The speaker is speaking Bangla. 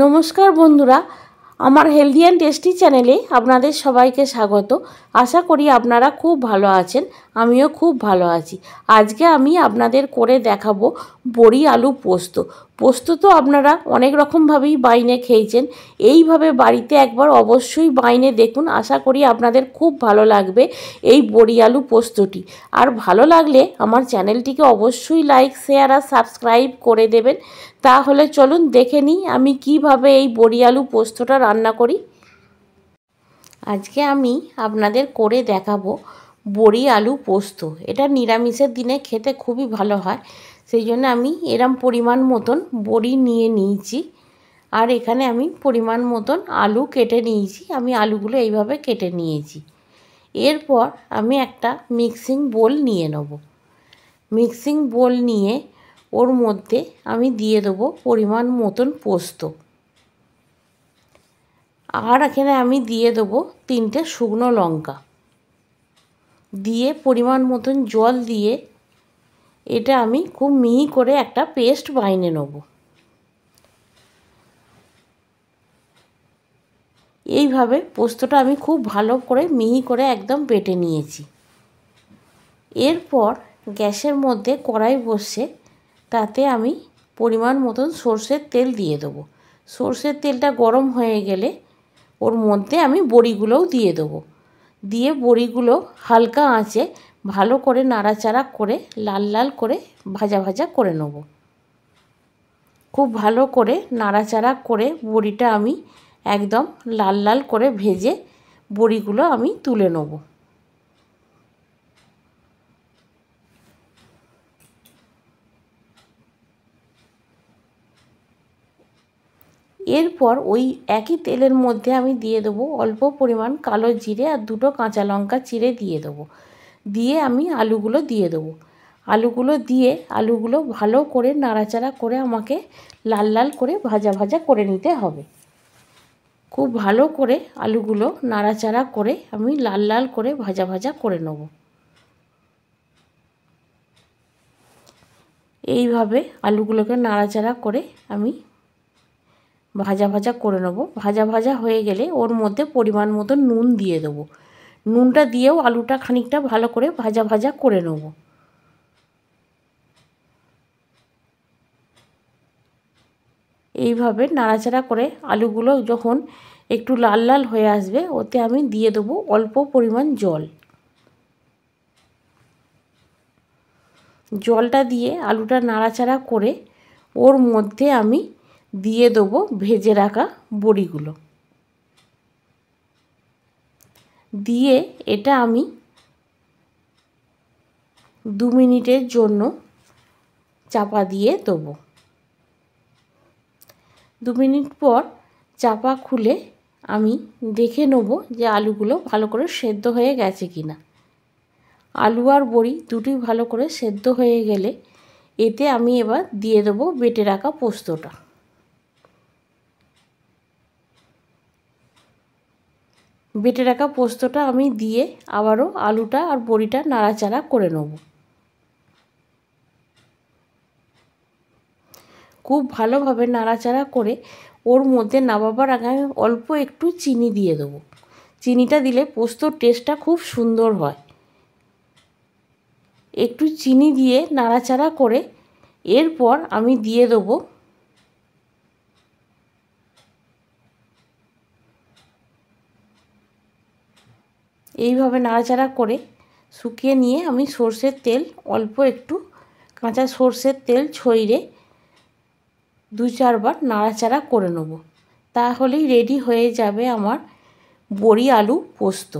নমস্কার বন্ধুরা, আমার হেলদি অ্যান্ড টেস্টি চ্যানেলে আপনাদের সবাইকে স্বাগত। আশা করি আপনারা খুব ভালো আছেন, আমিও খুব ভালো আছি। আজকে আমি আপনাদের করে দেখাবো বড়ি আলু পোস্ত। পোস্ত তো আপনারা অনেক রকমভাবেই বাইনে খেয়েছেন, এইভাবে বাড়িতে একবার অবশ্যই বাইনে দেখুন। আশা করি আপনাদের খুব ভালো লাগবে এই বড়ি আলু পোস্তটি। আর ভালো লাগলে আমার চ্যানেলটিকে অবশ্যই লাইক, শেয়ার আর সাবস্ক্রাইব করে দেবেন। তাহলে চলুন দেখে নিই আমি কিভাবে এই বড়ি আলু পোস্তটা রান্না করি। আজকে আমি আপনাদের করে দেখাবো বড়ি আলু পোস্ত। এটা নিরামিষের দিনে খেতে খুবই ভালো হয়, সেই জন্য আমি এরম পরিমাণ মতন বড়ি নিয়ে নিয়েছি। আর এখানে আমি পরিমাণ মতন আলু কেটে নিয়েছি। আমি আলুগুলো এইভাবে কেটে নিয়েছি। এরপর আমি একটা মিক্সিং বোল নিয়ে নেব। মিক্সিং বোল নিয়ে ওর মধ্যে আমি দিয়ে দেবো পরিমাণ মতন পোস্ত। আর এখানে আমি দিয়ে দেবো 3টে শুকনো লঙ্কা। দিয়ে পরিমাণ মতন জল দিয়ে এটা আমি খুব মিহি করে একটা পেস্ট বানিয়ে নেব। এইভাবে পোস্তটা আমি খুব ভালো করে মিহি করে একদম বেটে নিয়েছি। এরপর গ্যাসের মধ্যে কড়াই বসে তাতে আমি পরিমাণ মতন সর্ষের তেল দিয়ে দেবো। সর্ষের তেলটা গরম হয়ে গেলে ওর মধ্যে আমি বড়িগুলোও দিয়ে দেবো। দিয়ে বড়িগুলো হালকা আঁচে ভালো করে নাড়াচাড়া করে লাল লাল করে ভাজা ভাজা করে নেব। খুব ভালো করে নাড়াচাড়া করে বড়িটা আমি একদম লাল লাল করে ভেজে বড়িগুলো আমি তুলে নেব। এরপর ওই একই তেলের মধ্যে আমি দিয়ে দেবো অল্প পরিমাণ কালো জিরে আর 2টো কাঁচা লঙ্কা চিড়ে দিয়ে দেবো। দিয়ে আমি আলুগুলো দিয়ে দেবো। আলুগুলো ভালো করে নাড়াচাড়া করে আমাকে লাল লাল করে ভাজা ভাজা করে নিতে হবে। খুব ভালো করে আলুগুলো নাড়াচাড়া করে আমি লাল লাল করে ভাজা ভাজা করে নেব। এইভাবে আলুগুলোকে নাড়াচাড়া করে আমি ভাজা ভাজা করে নেব। ভাজা ভাজা হয়ে গেলে ওর মধ্যে পরিমাণ মতো নুন দিয়ে দেবো। নুনটা দিয়েও আলুটা খানিকটা ভালো করে ভাজা ভাজা করে নেব। এইভাবে নাড়াচাড়া করে আলুগুলো যখন একটু লাল লাল হয়ে আসবে ওতে আমি দিয়ে দেবো অল্প পরিমাণ জল। জলটা দিয়ে আলুটা নাড়াচাড়া করে ওর মধ্যে আমি দিয়ে দেবো ভেজে রাখা বড়িগুলো। দিয়ে এটা আমি 2 মিনিটের জন্য চাপা দিয়ে দেবো। 2 মিনিট পর চাপা খুলে আমি দেখে নেব যে আলুগুলো ভালো করে সেদ্ধ হয়ে গেছে কিনা। আলু আর বড়ি দুটোই ভালো করে সেদ্ধ হয়ে গেলে এতে আমি এবার দিয়ে দেবো বেটে রাখা পোস্তটা। বেটে রাখা পোস্তটা আমি দিয়ে আবারও আলুটা আর বড়িটা নাড়াচাড়া করে নেব। খুব ভালোভাবে নাড়াচাড়া করে ওর মধ্যে নামাবার আগে আমি অল্প একটু চিনি দিয়ে দেবো। চিনিটা দিলে পোস্তর টেস্টটা খুব সুন্দর হয়। একটু চিনি দিয়ে নাড়াচাড়া করে এরপর আমি দিয়ে দেবো এইভাবে নাড়াচাড়া করে শুকিয়ে নিয়ে আমি সর্ষের তেল অল্প একটু কাঁচা সর্ষের তেল ছড়িয়ে 2-4 বার নাড়াচাড়া করে নেব। তাহলেই রেডি হয়ে যাবে আমার বড়ি আলু পোস্ত।